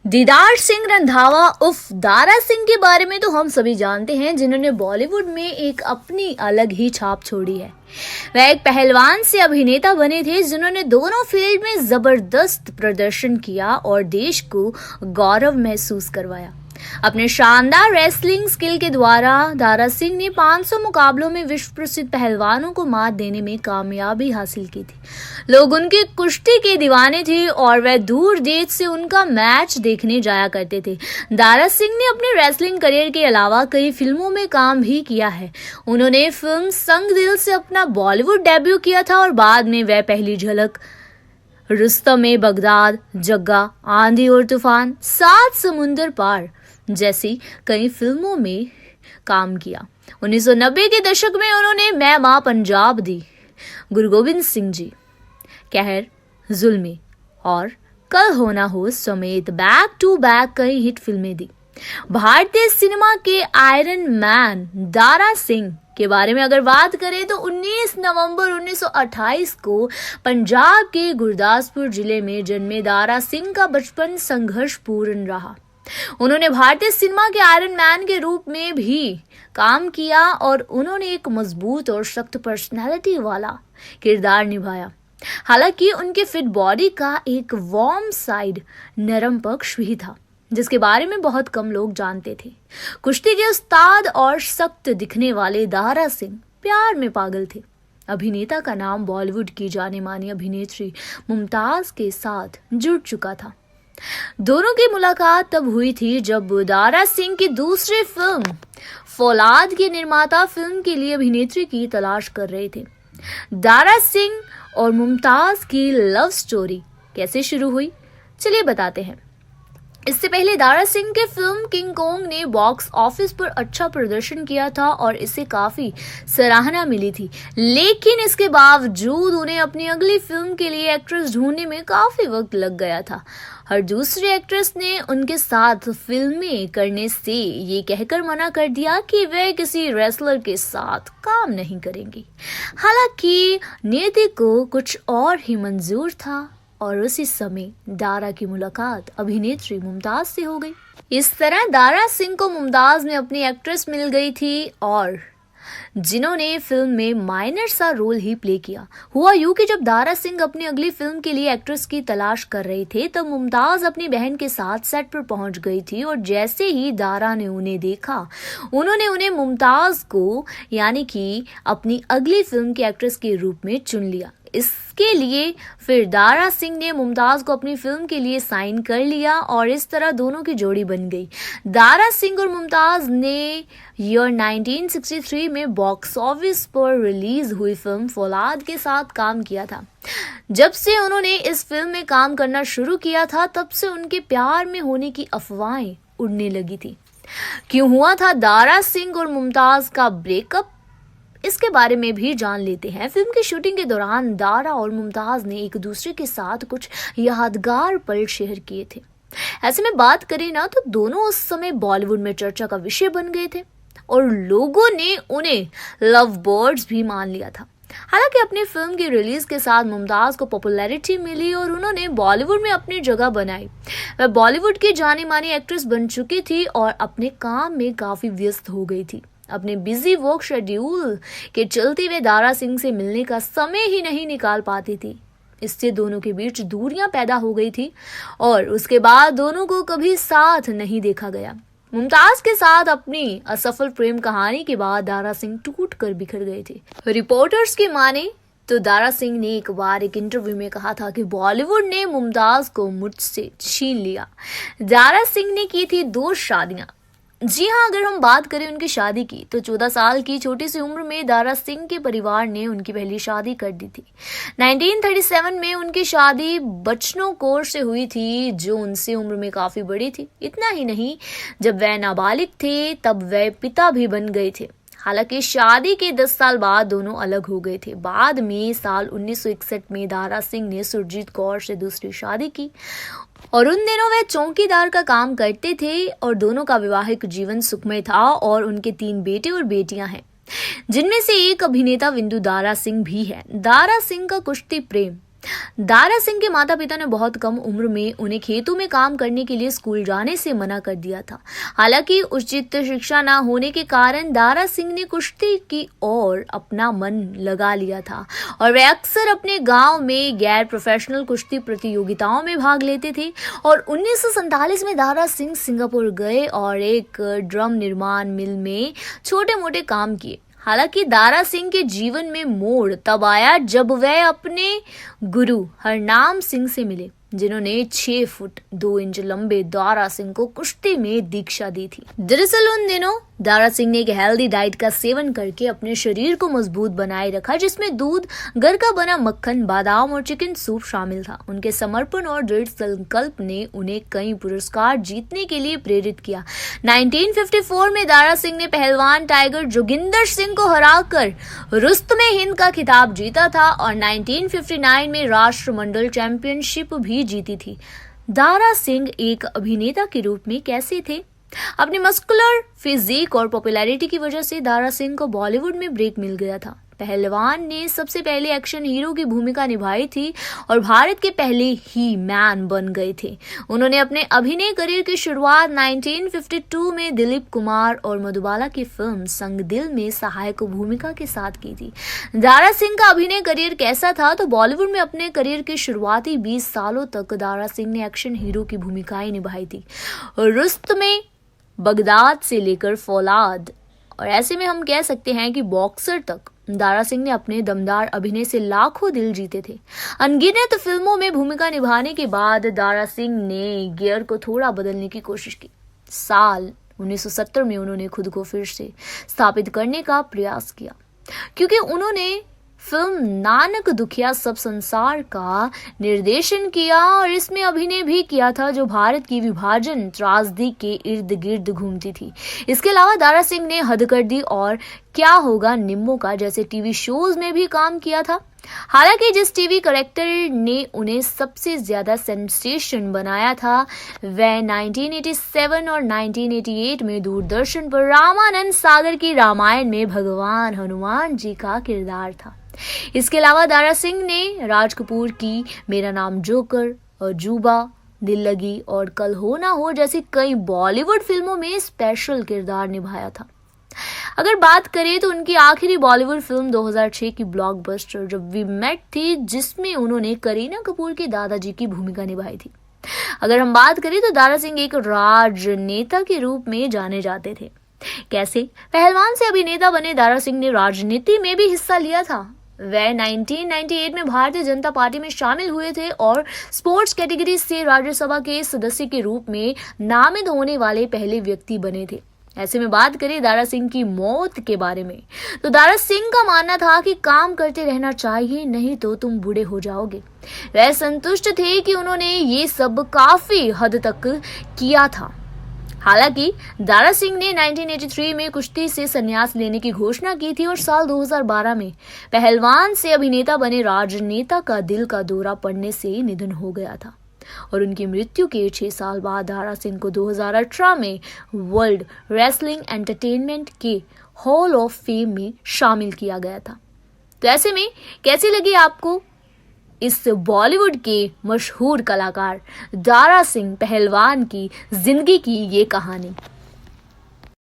दीदार सिंह रंधावा उफ दारा सिंह के बारे में तो हम सभी जानते हैं, जिन्होंने बॉलीवुड में एक अपनी अलग ही छाप छोड़ी है। वह एक पहलवान से अभिनेता बने थे जिन्होंने दोनों फील्ड में जबरदस्त प्रदर्शन किया और देश को गौरव महसूस करवाया। अपने शानदार रेसलिंग स्किल के द्वारा दारा सिंह ने 500 मुकाबलों में विश्व प्रसिद्ध पहलवानों को मात देने में कामयाबी हासिल की थी। लोग उनकी कुश्ती के दीवाने थे और वह दूर देश से उनका मैच देखने जाया करते थे। दारा सिंह ने अपने रेसलिंग करियर के अलावा कई फिल्मों में काम भी किया है। उन्होंने फिल्म संग दिल से अपना बॉलीवुड डेब्यू किया था और बाद में वह पहली झलक, रुस्तम-ए-बगदाद, जग्गा, आंधी और तूफान, सात समुंदर पार जैसी कई फिल्मों में काम किया। 1990 के दशक में उन्होंने मैं मां पंजाब दी, गुरु गोबिंद सिंह जी, कहर, जुल्मी और कल होना हो समेत बैक टू बैक कई हिट फिल्में दी। भारतीय सिनेमा के आयरन मैन दारा सिंह के बारे में अगर बात करें तो 19 नवंबर 1928 को पंजाब के गुरदासपुर जिले में जन्मे दारा सिंह का बचपन संघर्षपूर्ण रहा। उन्होंने भारतीय सिनेमा के आयरन मैन के रूप में भी काम किया और उन्होंने एक मजबूत और सख्त पर्सनैलिटी वाला किरदार निभाया। हालांकि उनके फिट बॉडी का एक वार्म साइड, नरम पक्ष भी था, जिसके बारे में बहुत कम लोग जानते थे। कुश्ती के उस्ताद और सख्त दिखने वाले दारा सिंह प्यार में पागल थे। अभिनेता का नाम बॉलीवुड की जाने मानी अभिनेत्री मुमताज के साथ जुड़ चुका था। दोनों की मुलाकात तब हुई थी जब दारा सिंह की दूसरी फिल्म फौलाद के निर्माता फिल्म के लिए अभिनेत्री की तलाश कर रहे थे। दारा सिंह और मुमताज की लव स्टोरी कैसे शुरू हुई, चलिए बताते हैं। इससे पहले दारा सिंह के फिल्म किंग कॉन्ग ने बॉक्स ऑफिस पर अच्छा प्रदर्शन किया था और इसे काफी सराहना मिली थी, लेकिन इसके बावजूद उन्हें अपनी अगली फिल्म के लिए एक्ट्रेस ढूंढने में काफी वक्त लग गया था। हर दूसरी एक्ट्रेस ने उनके साथ फिल्में करने से ये कहकर मना कर दिया कि वे किसी रेसलर के साथ काम नहीं करेंगी। हालांकि नियति को कुछ और ही मंजूर था और उसी समय दारा की मुलाकात अभिनेत्री मुमताज से हो गई। इस तरह दारा सिंह को मुमताज में अपनी एक्ट्रेस मिल गई थी और जिन्होंने फिल्म में माइनर सा रोल ही प्ले किया। हुआ यूं कि जब दारा सिंह अपनी अगली फिल्म के लिए एक्ट्रेस की तलाश कर रहे थे तब मुमताज अपनी बहन के साथ सेट पर पहुंच गई थी और जैसे ही दारा ने उन्हें देखा, उन्होंने उन्हें मुमताज को यानी कि अपनी अगली फिल्म की एक्ट्रेस के रूप में चुन लिया। इसके लिए फिर दारा सिंह ने मुमताज को अपनी फिल्म के लिए साइन कर लिया और इस तरह दोनों की जोड़ी बन गई। दारा सिंह और मुमताज ने ईयर 1963 में बॉक्स ऑफिस पर रिलीज हुई फिल्म फौलाद के साथ काम किया था। जब से उन्होंने इस फिल्म में काम करना शुरू किया था तब से उनके प्यार में होने की अफवाहें उड़ने लगी थी। क्यों हुआ था दारा सिंह और मुमताज का ब्रेकअप, इसके बारे में भी जान लेते हैं। फिल्म की शूटिंग के दौरान दारा और मुमताज ने एक दूसरे के साथ कुछ यादगार पल शेयर किए थे। ऐसे में बात करें ना तो दोनों उस समय बॉलीवुड में चर्चा का विषय बन गए थे और लोगों ने उन्हें लव बर्ड्स भी मान लिया था। हालांकि अपनी फिल्म की रिलीज के साथ मुमताज को पॉपुलैरिटी मिली और उन्होंने बॉलीवुड में अपनी जगह बनाई। वह बॉलीवुड की जानी मानी एक्ट्रेस बन चुकी थी और अपने काम में काफी व्यस्त हो गई थी। अपने बिजी वर्क शेड्यूल के चलते वे दारा सिंह से मिलने का समय ही नहीं निकाल पाती थी। इससे दोनों के बीच दूरियां पैदा हो गई थी और उसके बाद दोनों को कभी साथ नहीं देखा गया। मुमताज के साथ अपनी असफल प्रेम कहानी के बाद दारा सिंह टूट कर बिखर गए थे। रिपोर्टर्स की माने तो दारा सिंह ने एक बार एक इंटरव्यू में कहा था कि बॉलीवुड ने मुमताज को मुझसे छीन लिया। दारा सिंह ने की थी 2 शादियां। जी हाँ, अगर हम बात करें उनकी शादी की तो 14 साल की छोटी सी उम्र में दारा सिंह के परिवार ने उनकी पहली शादी कर दी थी। 1937 में उनकी शादी बचनों कौर से हुई थी जो उनसे उम्र में काफी बड़ी थी। इतना ही नहीं, जब वह नाबालिग थे तब वह पिता भी बन गए थे। हालांकि शादी के 10 साल बाद दोनों अलग हो गए थे। बाद में साल 1961 में दारा सिंह ने सुरजीत कौर से दूसरी शादी की और उन दिनों वे चौकीदार का काम करते थे और दोनों का वैवाहिक जीवन सुखमय था और उनके 3 बेटे और बेटियां हैं, जिनमें से एक अभिनेता विंदु दारा सिंह भी है। दारा सिंह का कुश्ती प्रेम दारा सिंह के माता पिता ने बहुत कम उम्र में उन्हें खेतों में काम करने के लिए स्कूल जाने से मना कर दिया था। हालांकि उचित शिक्षा न होने के कारण दारा सिंह ने कुश्ती की ओर अपना मन लगा लिया था और वे अक्सर अपने गांव में गैर प्रोफेशनल कुश्ती प्रतियोगिताओं में भाग लेते थे। और 1947 में दारा सिंह सिंगापुर गए और एक ड्रम निर्माण मिल में छोटे मोटे काम किए। हालांकि दारा सिंह के जीवन में मोड़ तब आया जब वह अपने गुरु हरनाम सिंह से मिले, जिन्होंने 6 फुट 2 इंच लंबे दारा सिंह को कुश्ती में दीक्षा दी थी। दरअसल उन दिनों दारा सिंह ने एक हेल्दी डाइट का सेवन करके अपने शरीर को मजबूत बनाए रखा, जिसमें दूध, घर का बना मक्खन, बादाम और चिकन सूप शामिल था। उनके समर्पण और दृढ़ संकल्प ने उन्हें कई पुरस्कार जीतने के लिए प्रेरित किया। 1954 में दारा सिंह ने पहलवान टाइगर जोगिंदर सिंह को हराकर रुस्तमे हिंद का खिताब जीता था और 1959 में राष्ट्रमंडल चैंपियनशिप भी जीती थी। दारा सिंह एक अभिनेता के रूप में कैसे थे? अपनी मस्कुलर फिजिक और पॉपुलैरिटी की वजह से दारा सिंह को बॉलीवुड में ब्रेक मिल गया था। पहलवान ने सबसे पहले एक्शन हीरो की भूमिका निभाई थी और भारत के पहले ही मैन बन गए थे। उन्होंने अपने अभिनय करियर की शुरुआत 1952 में दिलीप कुमार और मधुबाला की फिल्म संग दिल में सहायक भूमिका के साथ की थी। दारा सिंह का अभिनय करियर कैसा था? तो बॉलीवुड में अपने करियर के शुरुआती 20 सालों तक दारा सिंह ने एक्शन हीरो की भूमिकाएं निभाई थी, रुस्तमे, बगदाद से लेकर फौलाद, और ऐसे में हम कह सकते हैं कि बॉक्सर तक दारा सिंह ने अपने दमदार अभिनय से लाखों दिल जीते थे। अनगिनत फिल्मों में भूमिका निभाने के बाद दारा सिंह ने गियर को थोड़ा बदलने की कोशिश की। साल 1970 में उन्होंने खुद को फिर से स्थापित करने का प्रयास किया, क्योंकि उन्होंने फिल्म नानक दुखिया सब संसार का निर्देशन किया और इसमें अभिनय भी किया था, जो भारत की विभाजन त्रासदी के इर्द गिर्द घूमती थी। इसके अलावा दारा सिंह ने हद कर दी और क्या होगा निम्मो का जैसे टीवी शोज में भी काम किया था। हालांकि जिस टीवी कैरेक्टर ने उन्हें सबसे ज्यादा सेंसेशन बनाया था वह 1987 और 1988 में दूरदर्शन पर रामानंद सागर की रामायण में भगवान हनुमान जी का किरदार था। इसके अलावा दारा सिंह ने राज कपूर की मेरा नाम जोकर और जुबा, दिल लगी और कल हो ना हो जैसी कई बॉलीवुड फिल्मों में स्पेशल किरदार निभाया था। अगर बात करें तो उनकी आखिरी बॉलीवुड फिल्म 2006 की ब्लॉकबस्टर जब वी मेट थी, जिसमें उन्होंने करीना कपूर के दादाजी की भूमिका निभाई थी। अगर हम बात करें तो दारा सिंह एक राजनेता के रूप में जाने जाते थे। कैसे? पहलवान से अभिनेता बने दारा सिंह ने राजनीति में भी हिस्सा लिया था। वह 1998 में भारतीय जनता पार्टी में शामिल हुए थे और स्पोर्ट्स कैटेगरी से राज्यसभा के सदस्य के रूप में नामित होने वाले पहले व्यक्ति बने थे। ऐसे में बात करें दारा सिंह की मौत के बारे में, तो दारा सिंह का मानना था कि काम करते रहना चाहिए, नहीं तो तुम बूढ़े हो जाओगे। वह संतुष्ट थे कि उन्होंने ये सब काफी हद तक किया था। हालांकि दारा सिंह ने 1983 में कुश्ती से संन्यास लेने की घोषणा की थी और साल 2012 में पहलवान से अभिनेता बने राजनेता का दिल का दौरा पड़ने से निधन हो गया था और उनकी मृत्यु के 6 साल बाद दारा सिंह को 2018 में वर्ल्ड रेसलिंग एंटरटेनमेंट के हॉल ऑफ फेम में शामिल किया गया था। तो ऐसे में कैसी लगी आपको इस बॉलीवुड के मशहूर कलाकार दारा सिंह पहलवान की जिंदगी की ये कहानी?